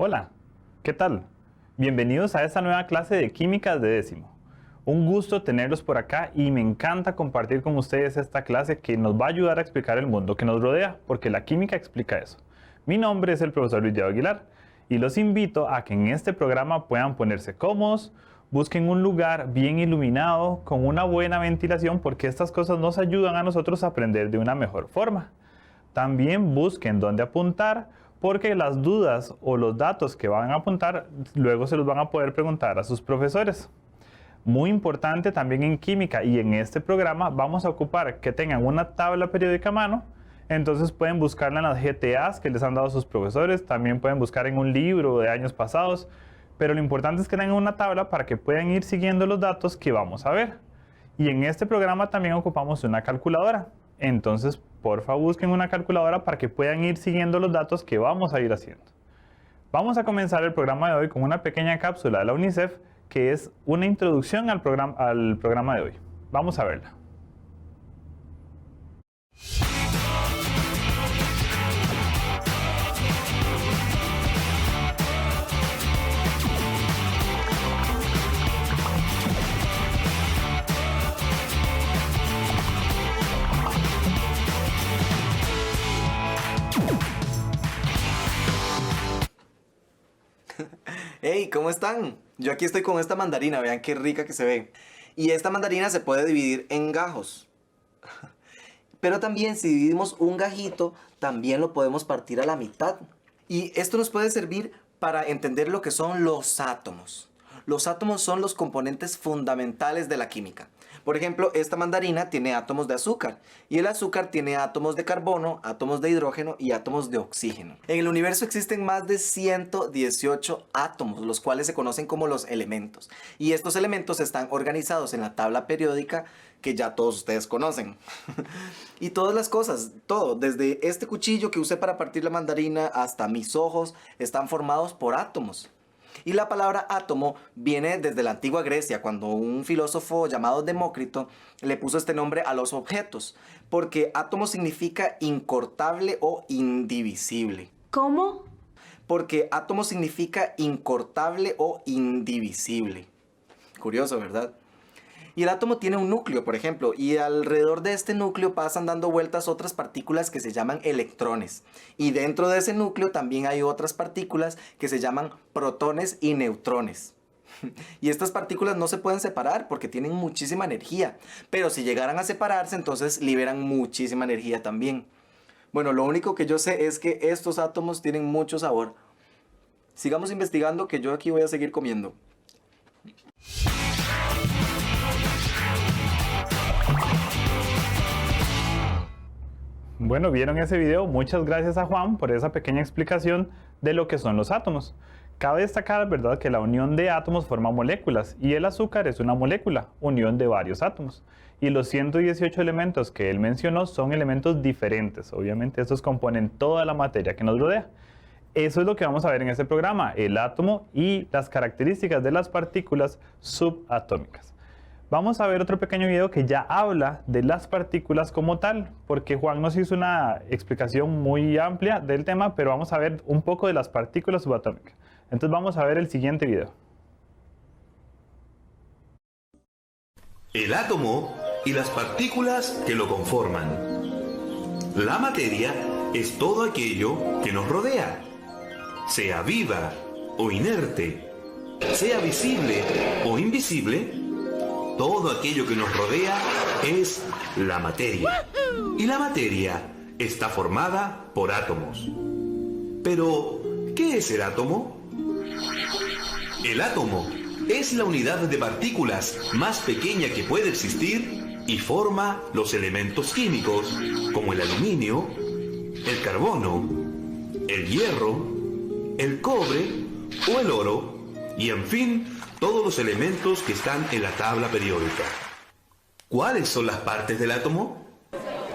Hola, ¿qué tal? Bienvenidos a esta nueva clase de Química de décimo. Un gusto tenerlos por acá y me encanta compartir con ustedes esta clase que nos va a ayudar a explicar el mundo que nos rodea, porque la química explica eso. Mi nombre es el profesor Luis Diego Aguilar y los invito a que en este programa puedan ponerse cómodos, busquen un lugar bien iluminado, con una buena ventilación, porque estas cosas nos ayudan a nosotros a aprender de una mejor forma. También busquen dónde apuntar, porque las dudas o los datos que van a apuntar luego se los van a poder preguntar a sus profesores. Muy importante también en química y en este programa vamos a ocupar que tengan una tabla periódica a mano. Entonces pueden buscarla en las GTAs que les han dado sus profesores, también pueden buscar en un libro de años pasados, pero lo importante es que tengan una tabla para que puedan ir siguiendo los datos que vamos a ver. Y en este programa también ocupamos una calculadora. Entonces, porfa, busquen una calculadora para que puedan ir siguiendo los datos que vamos a ir haciendo. Vamos a comenzar el programa de hoy con una pequeña cápsula de la UNICEF que es una introducción al programa de hoy. Vamos a verla. Hey, ¿cómo están? Yo aquí estoy con esta mandarina, vean qué rica que se ve. Y esta mandarina se puede dividir en gajos. Pero también si dividimos un gajito, también lo podemos partir a la mitad. Y esto nos puede servir para entender lo que son los átomos. Los átomos son los componentes fundamentales de la química. Por ejemplo, esta mandarina tiene átomos de azúcar y el azúcar tiene átomos de carbono, átomos de hidrógeno y átomos de oxígeno. En el universo existen más de 118 átomos, los cuales se conocen como los elementos. Y estos elementos están organizados en la tabla periódica que ya todos ustedes conocen. Y todas las cosas, todo, desde este cuchillo que usé para partir la mandarina hasta mis ojos, están formados por átomos. Y la palabra átomo viene desde la antigua Grecia, cuando un filósofo llamado Demócrito le puso este nombre a los objetos, porque átomo significa incortable o indivisible. ¿Cómo? Porque átomo significa incortable o indivisible. Curioso, ¿verdad? Y el átomo tiene un núcleo, por ejemplo, y alrededor de este núcleo pasan dando vueltas otras partículas que se llaman electrones. Y dentro de ese núcleo también hay otras partículas que se llaman protones y neutrones. Y estas partículas no se pueden separar porque tienen muchísima energía. Pero si llegaran a separarse, entonces liberan muchísima energía también. Bueno, lo único que yo sé es que estos átomos tienen mucho sabor. Sigamos investigando, que yo aquí voy a seguir comiendo. Bueno, ¿vieron ese video? Muchas gracias a Juan por esa pequeña explicación de lo que son los átomos. Cabe destacar, ¿verdad?, que la unión de átomos forma moléculas y el azúcar es una molécula, unión de varios átomos. Y los 118 elementos que él mencionó son elementos diferentes. Obviamente estos componen toda la materia que nos rodea. Eso es lo que vamos a ver en este programa, el átomo y las características de las partículas subatómicas. Vamos a ver otro pequeño video que ya habla de las partículas como tal, porque Juan nos hizo una explicación muy amplia del tema, pero vamos a ver un poco de las partículas subatómicas. Entonces vamos a ver el siguiente video. El átomo y las partículas que lo conforman. La materia es todo aquello que nos rodea, sea viva o inerte, sea visible o invisible. Todo aquello que nos rodea es la materia. Y la materia está formada por átomos. Pero, ¿qué es el átomo? El átomo es la unidad de partículas más pequeña que puede existir y forma los elementos químicos como el aluminio, el carbono, el hierro, el cobre o el oro y, en fin, todos los elementos que están en la tabla periódica. ¿Cuáles son las partes del átomo?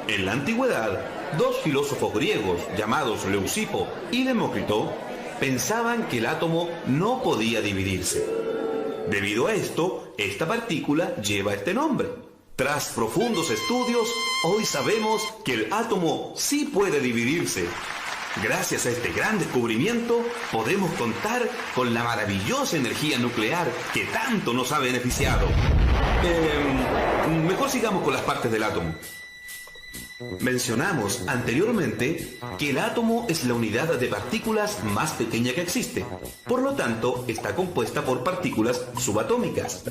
En la antigüedad, dos filósofos griegos llamados Leucipo y Demócrito pensaban que el átomo no podía dividirse. Debido a esto, esta partícula lleva este nombre. Tras profundos estudios, hoy sabemos que el átomo sí puede dividirse. Gracias a este gran descubrimiento, podemos contar con la maravillosa energía nuclear que tanto nos ha beneficiado. Mejor sigamos con las partes del átomo. Mencionamos anteriormente que el átomo es la unidad de partículas más pequeña que existe. Por lo tanto, está compuesta por partículas subatómicas.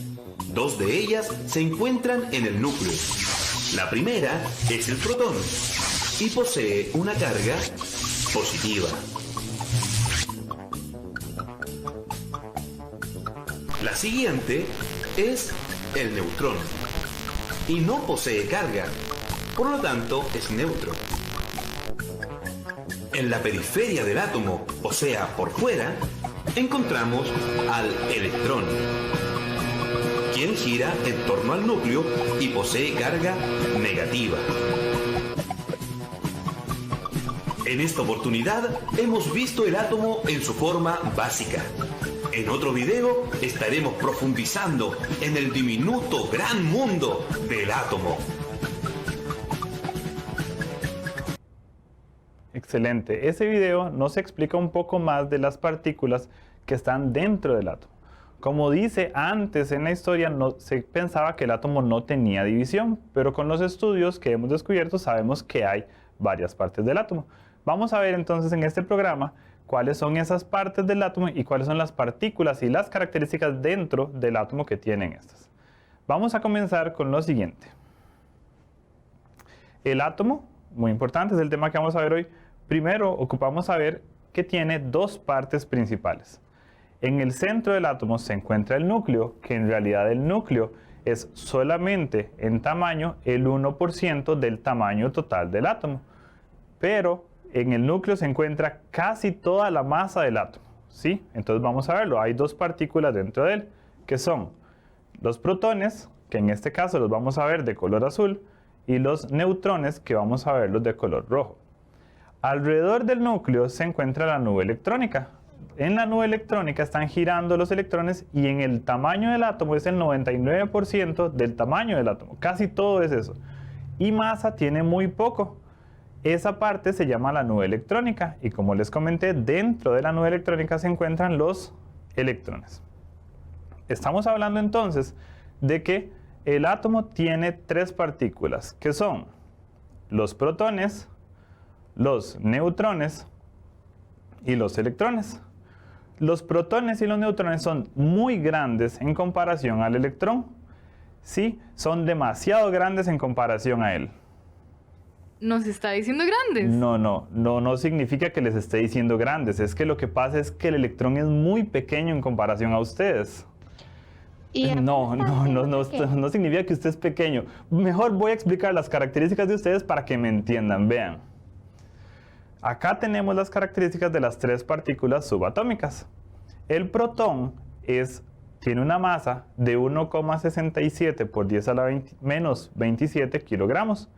Dos de ellas se encuentran en el núcleo. La primera es el protón y posee una carga positiva. La siguiente es el neutrón y no posee carga. Por lo tanto, es neutro. En la periferia del átomo, o sea, por fuera, encontramos al electrón, quien gira en torno al núcleo y posee carga negativa. En esta oportunidad, hemos visto el átomo en su forma básica. En otro video, estaremos profundizando en el diminuto gran mundo del átomo. Excelente. Ese video nos explica un poco más de las partículas que están dentro del átomo. Como dice, antes en la historia se pensaba que el átomo no tenía división, pero con los estudios que hemos descubierto sabemos que hay varias partes del átomo. Vamos a ver entonces en este programa cuáles son esas partes del átomo y cuáles son las partículas y las características dentro del átomo que tienen estas. Vamos a comenzar con lo siguiente. El átomo, muy importante, es el tema que vamos a ver hoy. Primero ocupamos saber que tiene dos partes principales. En el centro del átomo se encuentra el núcleo, que en realidad el núcleo es solamente en tamaño el 1% del tamaño total del átomo. Pero en el núcleo se encuentra casi toda la masa del átomo, ¿sí? Entonces vamos a verlo. Hay dos partículas dentro de él, que son los protones, que en este caso los vamos a ver de color azul, y los neutrones, que vamos a verlos de color rojo. Alrededor del núcleo se encuentra la nube electrónica. En la nube electrónica están girando los electrones y en el tamaño del átomo es el 99% del tamaño del átomo. Casi todo es eso. Y masa tiene muy poco. Esa parte se llama la nube electrónica y como les comenté, dentro de la nube electrónica se encuentran los electrones. Estamos hablando entonces de que el átomo tiene tres partículas, que son los protones, los neutrones y los electrones. Los protones y los neutrones son muy grandes en comparación al electrón. Sí, son demasiado grandes en comparación a él. ¿Nos está diciendo grandes? No significa que les esté diciendo grandes. Es que lo que pasa es que el electrón es muy pequeño en comparación a ustedes. No significa que usted es pequeño. Mejor voy a explicar las características de ustedes para que me entiendan. Vean. Acá tenemos las características de las tres partículas subatómicas. El protón tiene una masa de 1,67 por 10 a la menos 27 kilogramos.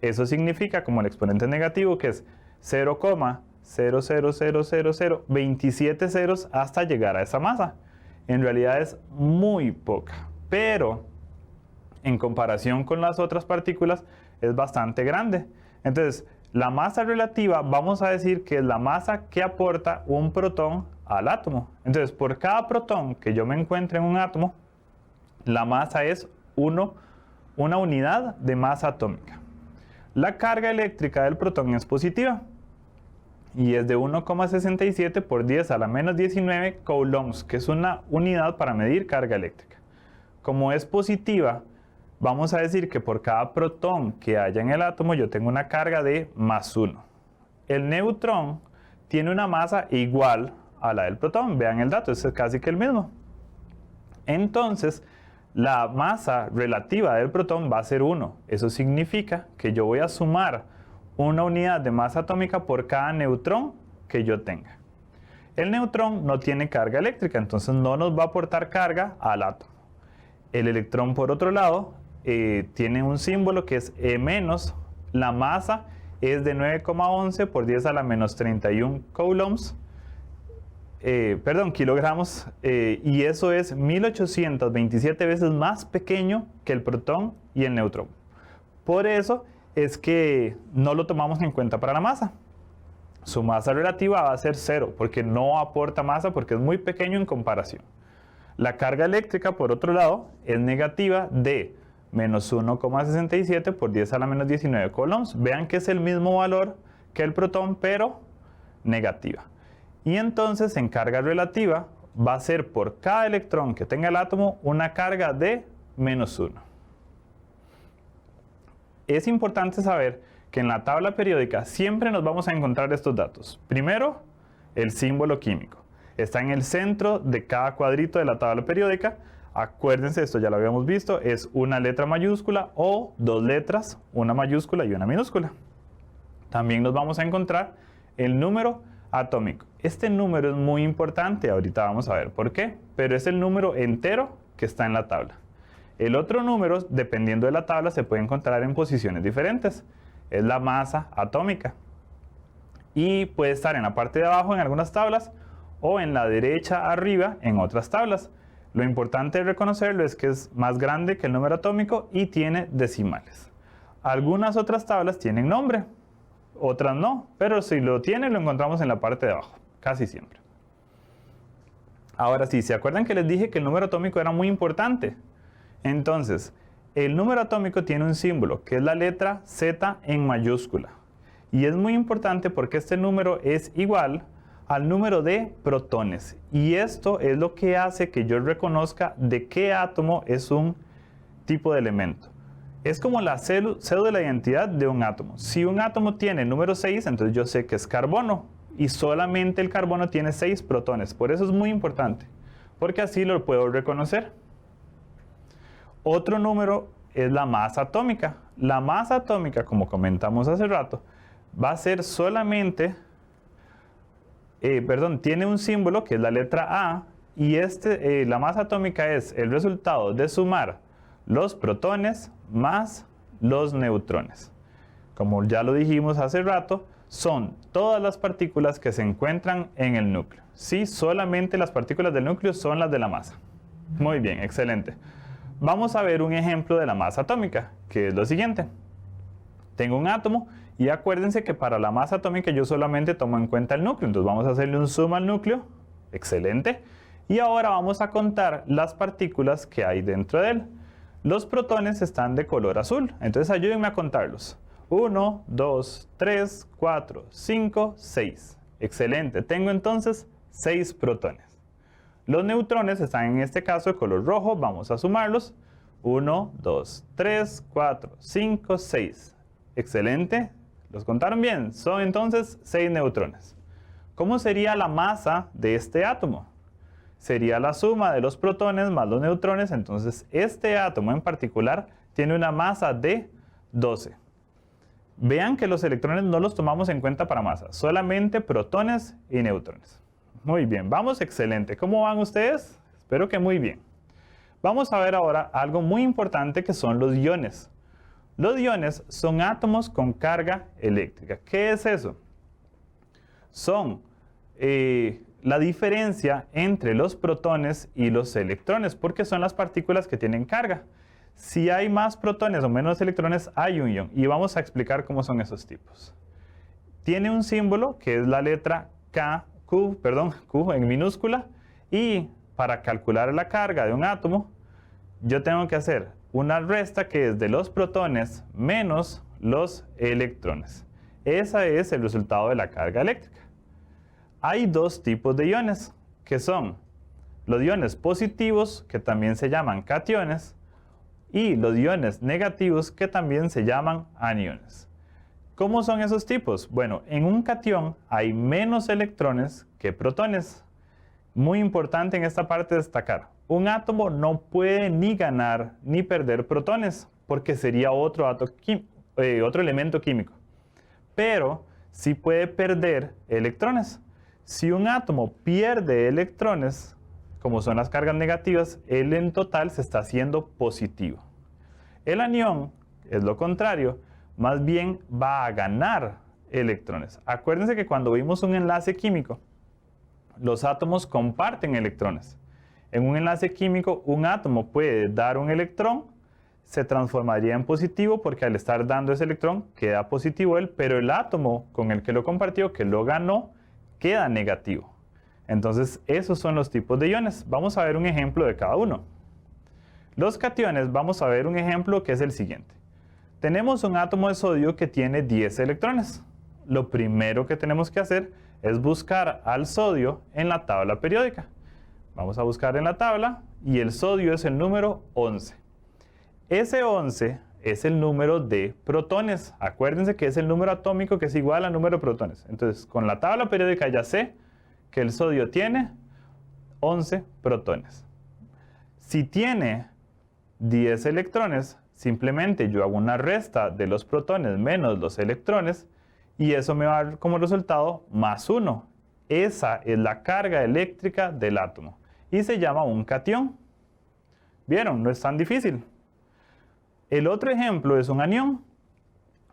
Eso significa, como el exponente negativo, que es 0,0000027 ceros hasta llegar a esa masa. En realidad es muy poca, pero en comparación con las otras partículas es bastante grande. Entonces, la masa relativa vamos a decir que es la masa que aporta un protón al átomo. Entonces, por cada protón que yo me encuentre en un átomo, la masa es una unidad de masa atómica. La carga eléctrica del protón es positiva y es de 1,67 por 10 a la menos 19 coulombs, que es una unidad para medir carga eléctrica. Como es positiva, vamos a decir que por cada protón que haya en el átomo yo tengo una carga de +1. El neutrón tiene una masa igual a la del protón. Vean el dato, es casi que el mismo. Entonces, la masa relativa del protón va a ser 1. Eso significa que yo voy a sumar una unidad de masa atómica por cada neutrón que yo tenga. El neutrón no tiene carga eléctrica, entonces no nos va a aportar carga al átomo. El electrón, por otro lado, tiene un símbolo que es E-. La masa es de 9,11 por 10 a la menos 31 kilogramos, y eso es 1827 veces más pequeño que el protón y el neutrón. Por eso es que no lo tomamos en cuenta para la masa. Su masa relativa va a ser 0 porque no aporta masa porque es muy pequeño en comparación. La carga eléctrica, por otro lado, es negativa de menos 1,67 por 10 a la menos 19 coulombs. Vean que es el mismo valor que el protón, pero negativa. Y entonces en carga relativa va a ser por cada electrón que tenga el átomo una carga de menos 1. Es importante saber que en la tabla periódica siempre nos vamos a encontrar estos datos. Primero, el símbolo químico. Está en el centro de cada cuadrito de la tabla periódica. Acuérdense, esto ya lo habíamos visto, es una letra mayúscula o dos letras, una mayúscula y una minúscula. También nos vamos a encontrar el número atómico. Este número es muy importante, ahorita vamos a ver por qué, pero es el número entero que está en la tabla. El otro número, dependiendo de la tabla, se puede encontrar en posiciones diferentes. Es la masa atómica. Y puede estar en la parte de abajo en algunas tablas o en la derecha arriba en otras tablas. Lo importante de reconocerlo es que es más grande que el número atómico y tiene decimales. Algunas otras tablas tienen nombre, otras no, pero si lo tiene lo encontramos en la parte de abajo, casi siempre. Ahora sí, ¿se acuerdan que les dije que el número atómico era muy importante? Entonces, el número atómico tiene un símbolo que es la letra Z en mayúscula. Y es muy importante porque este número es igual al número de protones. Y esto es lo que hace que yo reconozca de qué átomo es un tipo de elemento. Es como la cédula de identidad de un átomo. Si un átomo tiene el número 6, entonces yo sé que es carbono. Y solamente el carbono tiene 6 protones. Por eso es muy importante, porque así lo puedo reconocer. Otro número es la masa atómica. La masa atómica, como comentamos hace rato, va a ser solamente, tiene un símbolo que es la letra A, y la masa atómica es el resultado de sumar los protones más los neutrones. Como ya lo dijimos hace rato, son todas las partículas que se encuentran en el núcleo. Sí, solamente las partículas del núcleo son las de la masa. Muy bien, excelente. Vamos a ver un ejemplo de la masa atómica, que es lo siguiente. Tengo un átomo y acuérdense que para la masa atómica yo solamente tomo en cuenta el núcleo. Entonces vamos a hacerle un zoom al núcleo. Excelente. Y ahora vamos a contar las partículas que hay dentro de él. Los protones están de color azul. Entonces ayúdenme a contarlos. 1, 2, 3, 4, 5, 6. Excelente. Tengo entonces 6 protones. Los neutrones están en este caso de color rojo. Vamos a sumarlos. 1, 2, 3, 4, 5, 6. Excelente. ¿Los contaron bien? Son entonces 6 neutrones. ¿Cómo sería la masa de este átomo? Sería la suma de los protones más los neutrones. Entonces este átomo en particular tiene una masa de 12. Vean que los electrones no los tomamos en cuenta para masa, solamente protones y neutrones. Muy bien, vamos, excelente. ¿Cómo van ustedes? Espero que muy bien. Vamos a ver ahora algo muy importante que son los iones. Los iones son átomos con carga eléctrica. ¿Qué es eso? Son la diferencia entre los protones y los electrones, porque son las partículas que tienen carga. Si hay más protones o menos electrones, hay un ion. Y vamos a explicar cómo son esos tipos. Tiene un símbolo que es la letra Q en minúscula. Y para calcular la carga de un átomo, yo tengo que hacer una resta que es de los protones menos los electrones. Ese es el resultado de la carga eléctrica. Hay dos tipos de iones, que son los iones positivos, que también se llaman cationes, y los iones negativos, que también se llaman aniones. ¿Cómo son esos tipos? Bueno, en un catión hay menos electrones que protones. Muy importante en esta parte destacar, un átomo no puede ni ganar ni perder protones, porque sería otro elemento químico. Pero sí puede perder electrones. Si un átomo pierde electrones, como son las cargas negativas, él en total se está haciendo positivo. El anión es lo contrario, más bien va a ganar electrones. Acuérdense que cuando vimos un enlace químico, los átomos comparten electrones. En un enlace químico, un átomo puede dar un electrón se transformaría en positivo porque al estar dando ese electrón queda positivo él, pero el átomo con el que lo compartió, que lo ganó, queda negativo. Entonces esos son los tipos de iones. Vamos a ver un ejemplo de cada uno. Los cationes, vamos a ver un ejemplo que es el siguiente. Tenemos un átomo de sodio que tiene 10 electrones. Lo primero que tenemos que hacer es buscar al sodio en la tabla periódica. Vamos a buscar en la tabla y el sodio es el número 11. Ese 11 es el número de protones. Acuérdense que es el número atómico que es igual al número de protones. Entonces, con la tabla periódica ya sé que el sodio tiene 11 protones. Si tiene 10 electrones, simplemente yo hago una resta de los protones menos los electrones y eso me va a dar como resultado más 1. Esa es la carga eléctrica del átomo y se llama un catión. ¿Vieron? No es tan difícil. El otro ejemplo es un anión.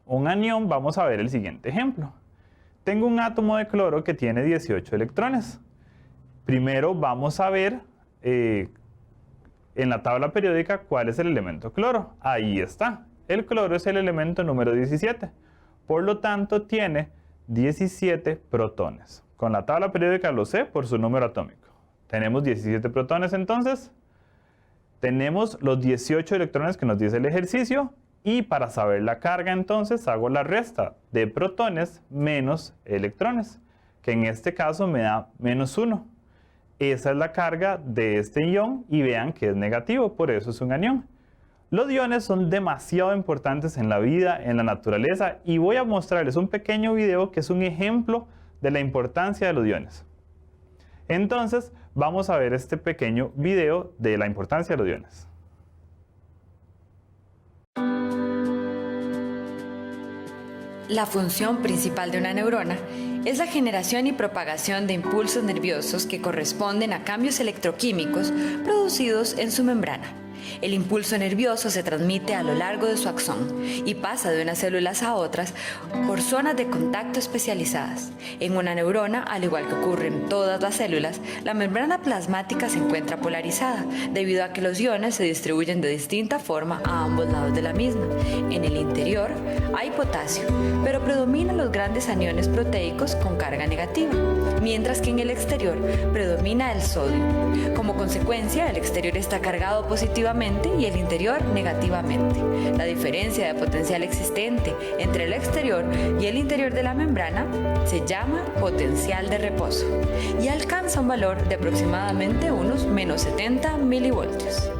Un anión, vamos a ver el siguiente ejemplo. Tengo un átomo de cloro que tiene 18 electrones. Primero vamos a ver en la tabla periódica cuál es el elemento cloro. Ahí está. El cloro es el elemento número 17. Por lo tanto, tiene 17 protones. Con la tabla periódica lo sé por su número atómico. Tenemos 17 protones entonces. Tenemos los 18 electrones que nos dice el ejercicio y para saber la carga entonces hago la resta de protones menos electrones, que en este caso me da menos 1. Esa es la carga de este ion y vean que es negativo, por eso es un anión. Los iones son demasiado importantes en la vida, en la naturaleza y voy a mostrarles un pequeño video que es un ejemplo de la importancia de los iones. Entonces, vamos a ver este pequeño video de la importancia de los iones. La función principal de una neurona es la generación y propagación de impulsos nerviosos que corresponden a cambios electroquímicos producidos en su membrana. El impulso nervioso se transmite a lo largo de su axón y pasa de unas células a otras por zonas de contacto especializadas. En una neurona, al igual que ocurre en todas las células, la membrana plasmática se encuentra polarizada, debido a que los iones se distribuyen de distinta forma a ambos lados de la misma. En el interior hay potasio, pero predominan los grandes aniones proteicos con carga negativa, mientras que en el exterior predomina el sodio. Como consecuencia, el exterior está cargado positivamente y el interior negativamente. La diferencia de potencial existente entre el exterior y el interior de la membrana se llama potencial de reposo y alcanza un valor de aproximadamente unos menos 70 milivoltios.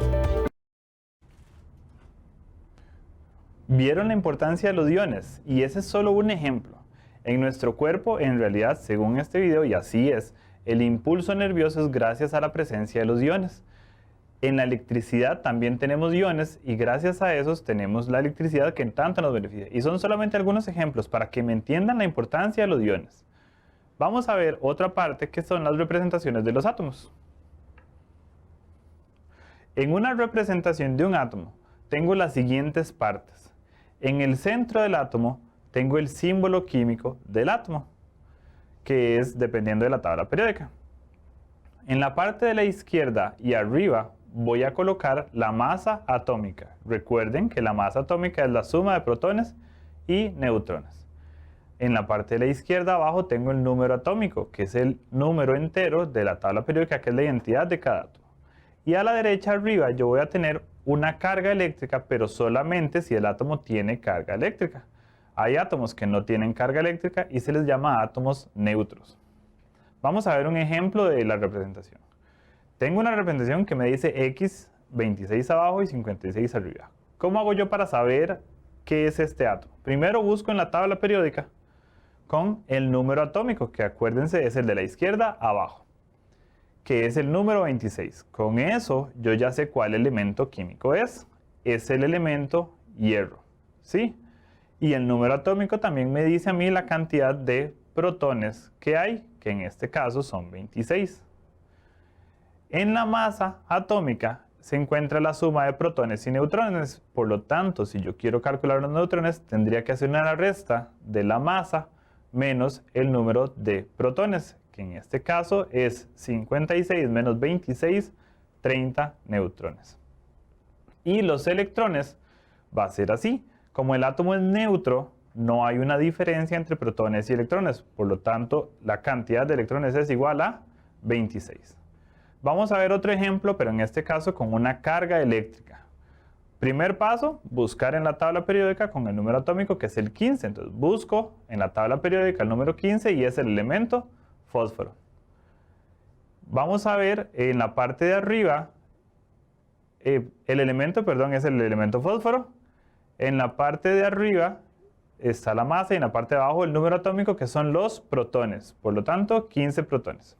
¿Vieron la importancia de los iones? Y ese es solo un ejemplo. En nuestro cuerpo, en realidad, según este video, y así es, el impulso nervioso es gracias a la presencia de los iones. En la electricidad también tenemos iones y gracias a esos tenemos la electricidad que tanto nos beneficia. Y son solamente algunos ejemplos para que me entiendan la importancia de los iones. Vamos a ver otra parte que son las representaciones de los átomos. En una representación de un átomo tengo las siguientes partes. En el centro del átomo tengo el símbolo químico del átomo, que es dependiendo de la tabla periódica. En la parte de la izquierda y arriba voy a colocar la masa atómica. Recuerden que la masa atómica es la suma de protones y neutrones. En la parte de la izquierda abajo tengo el número atómico, que es el número entero de la tabla periódica, que es la identidad de cada átomo. Y a la derecha arriba yo voy a tener una carga eléctrica, pero solamente si el átomo tiene carga eléctrica. Hay átomos que no tienen carga eléctrica y se les llama átomos neutros. Vamos a ver un ejemplo de la representación. Tengo una representación que me dice X 26 abajo y 56 arriba. ¿Cómo hago yo para saber qué es este átomo? Primero busco en la tabla periódica con el número atómico, que acuérdense es el de la izquierda abajo, que es el número 26. Con eso yo ya sé cuál elemento químico es. Es el elemento hierro, ¿sí? Y el número atómico también me dice a mí la cantidad de protones que hay, que en este caso son 26. En la masa atómica se encuentra la suma de protones y neutrones. Por lo tanto, si yo quiero calcular los neutrones, tendría que hacer una resta de la masa menos el número de protones, que en este caso es 56 menos 26, 30 neutrones. Y los electrones va a ser así. Como el átomo es neutro, no hay una diferencia entre protones y electrones. Por lo tanto, la cantidad de electrones es igual a 26. Vamos a ver otro ejemplo, pero en este caso con una carga eléctrica. Primer paso, buscar en la tabla periódica con el número atómico que es el 15. Entonces busco en la tabla periódica el número 15 y es el elemento fósforo. Vamos a ver en la parte de arriba, el elemento es el elemento fósforo. En la parte de arriba está la masa y en la parte de abajo el número atómico que son los protones. Por lo tanto, 15 protones.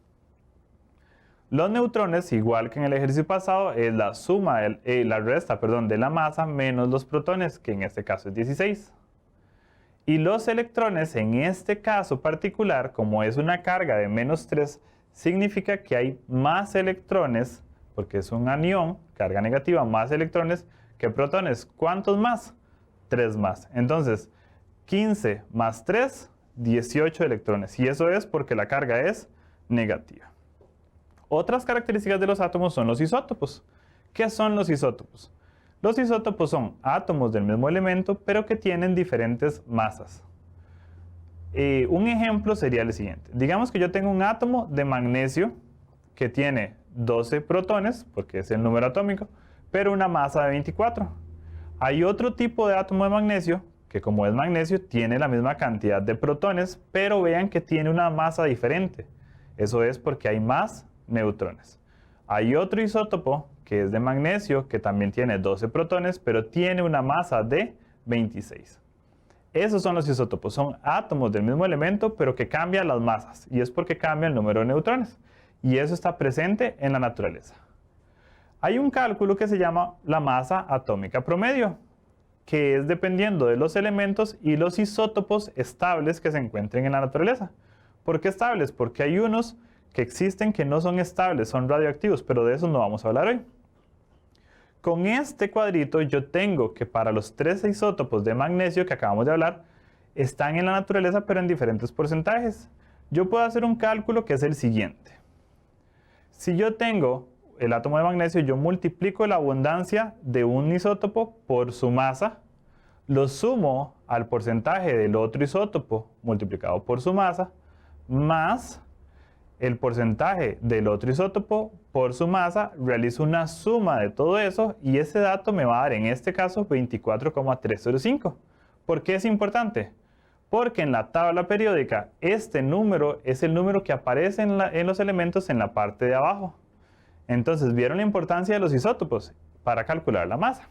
Los neutrones, igual que en el ejercicio pasado, es la suma, la resta de la masa menos los protones, que en este caso es 16. Y los electrones, en este caso particular, como es una carga de menos 3, significa que hay más electrones, porque es un anión, carga negativa, más electrones que protones. ¿Cuántos más? 3 más. Entonces, 15 más 3, 18 electrones. Y eso es porque la carga es negativa. Otras características de los átomos son los isótopos. ¿Qué son los isótopos? Los isótopos son átomos del mismo elemento, pero que tienen diferentes masas. Un ejemplo sería el siguiente. Digamos que yo tengo un átomo de magnesio que tiene 12 protones, porque es el número atómico, pero una masa de 24. Hay otro tipo de átomo de magnesio que, como es magnesio, tiene la misma cantidad de protones, pero vean que tiene una masa diferente. Eso es porque hay más neutrones. Hay otro isótopo que es de magnesio que también tiene 12 protones, pero tiene una masa de 26. Esos son los isótopos, son átomos del mismo elemento, pero que cambian las masas, y es porque cambia el número de neutrones. Y eso está presente en la naturaleza. Hay un cálculo que se llama la masa atómica promedio, que es dependiendo de los elementos y los isótopos estables que se encuentren en la naturaleza. ¿Por qué estables? Porque hay unos que existen que no son estables, son radioactivos, pero de eso no vamos a hablar hoy. Con este cuadrito yo tengo que para los 3 isótopos de magnesio que acabamos de hablar, están en la naturaleza pero en diferentes porcentajes. Yo puedo hacer un cálculo que es el siguiente. Si yo tengo el átomo de magnesio, yo multiplico la abundancia de un isótopo por su masa, lo sumo al porcentaje del otro isótopo multiplicado por su masa, más el porcentaje del otro isótopo por su masa, realizo una suma de todo eso y ese dato me va a dar en este caso 24,305. ¿Por qué es importante? Porque en la tabla periódica este número es el número que aparece en los elementos en la parte de abajo. Entonces, ¿vieron la importancia de los isótopos para calcular la masa?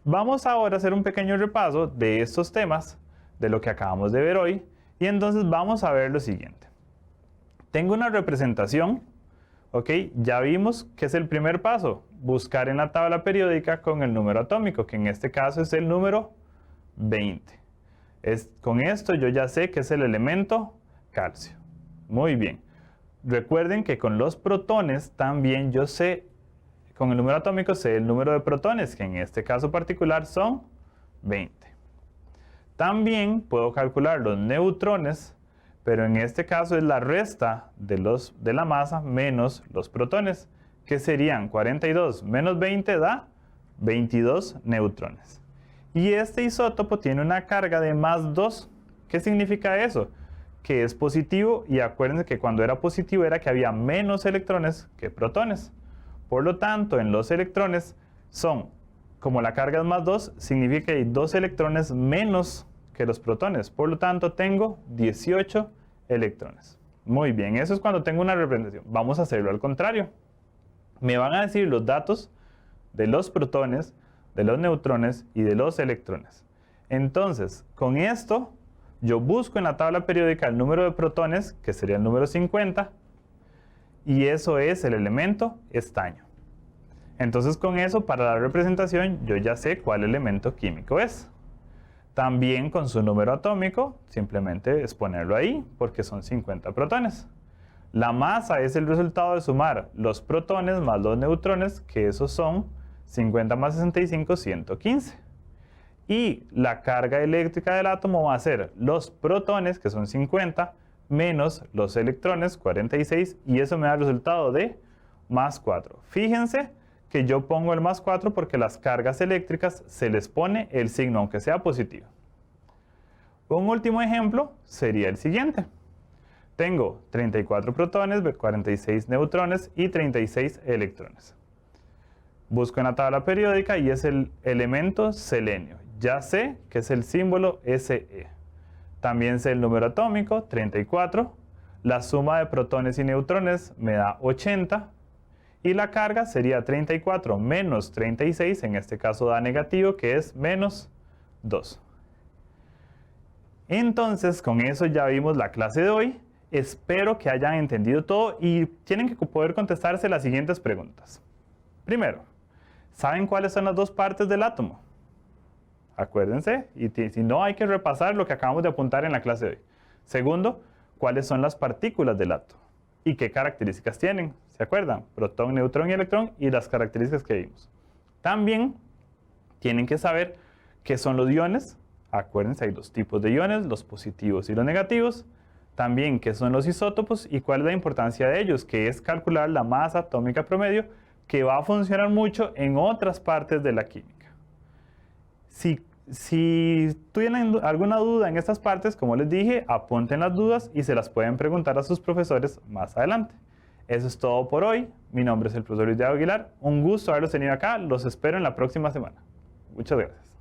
Vamos ahora a hacer un pequeño repaso de estos temas, de lo que acabamos de ver hoy, y entonces vamos a ver lo siguiente. Tengo una representación, ¿ok? Ya vimos que es el primer paso, buscar en la tabla periódica con el número atómico, que en este caso es el número 20. Con esto yo ya sé que es el elemento calcio. Muy bien. Recuerden que con los protones también yo sé, con el número atómico sé el número de protones, que en este caso particular son 20. También puedo calcular los neutrones, pero en este caso es la resta de la masa menos los protones, que serían 42 menos 20 da 22 neutrones. Y este isótopo tiene una carga de más 2. ¿Qué significa eso? Que es positivo, y acuérdense que cuando era positivo era que había menos electrones que protones. Por lo tanto, en los electrones como la carga es más 2, significa que hay 2 electrones menos que los protones. Por lo tanto, tengo 18 electrones. Muy bien, eso es cuando tengo una representación. Vamos a hacerlo al contrario. Me van a decir los datos de los protones, de los neutrones y de los electrones. Entonces, con esto, yo busco en la tabla periódica el número de protones, que sería el número 50, y eso es el elemento estaño. Entonces, con eso, para la representación, yo ya sé cuál elemento químico es. También con su número atómico, simplemente es ponerlo ahí, porque son 50 protones. La masa es el resultado de sumar los protones más los neutrones, que esos son 50 más 65, 115. Y la carga eléctrica del átomo va a ser los protones, que son 50, menos los electrones, 46, y eso me da el resultado de más 4. Fíjense que yo pongo el más 4 porque las cargas eléctricas se les pone el signo, aunque sea positivo. Un último ejemplo sería el siguiente. Tengo 34 protones, 46 neutrones y 36 electrones. Busco en la tabla periódica y es el elemento selenio. Ya sé que es el símbolo Se. También sé el número atómico, 34. La suma de protones y neutrones me da 80. Y la carga sería 34 menos 36, en este caso da negativo, que es menos 2. Entonces, con eso ya vimos la clase de hoy. Espero que hayan entendido todo y tienen que poder contestarse las siguientes preguntas. Primero, ¿saben cuáles son las dos partes del átomo? Acuérdense, y si no hay que repasar lo que acabamos de apuntar en la clase de hoy. Segundo, ¿cuáles son las partículas del átomo? ¿Y qué características tienen? ¿Se acuerdan? Protón, neutrón y electrón y las características que vimos. También tienen que saber qué son los iones. Acuérdense, hay dos tipos de iones, los positivos y los negativos. También qué son los isótopos y cuál es la importancia de ellos, que es calcular la masa atómica promedio, que va a funcionar mucho en otras partes de la química. Si tienen alguna duda en estas partes, como les dije, apunten las dudas y se las pueden preguntar a sus profesores más adelante. Eso es todo por hoy. Mi nombre es el profesor Luis Diego Aguilar. Un gusto haberlos tenido acá. Los espero en la próxima semana. Muchas gracias.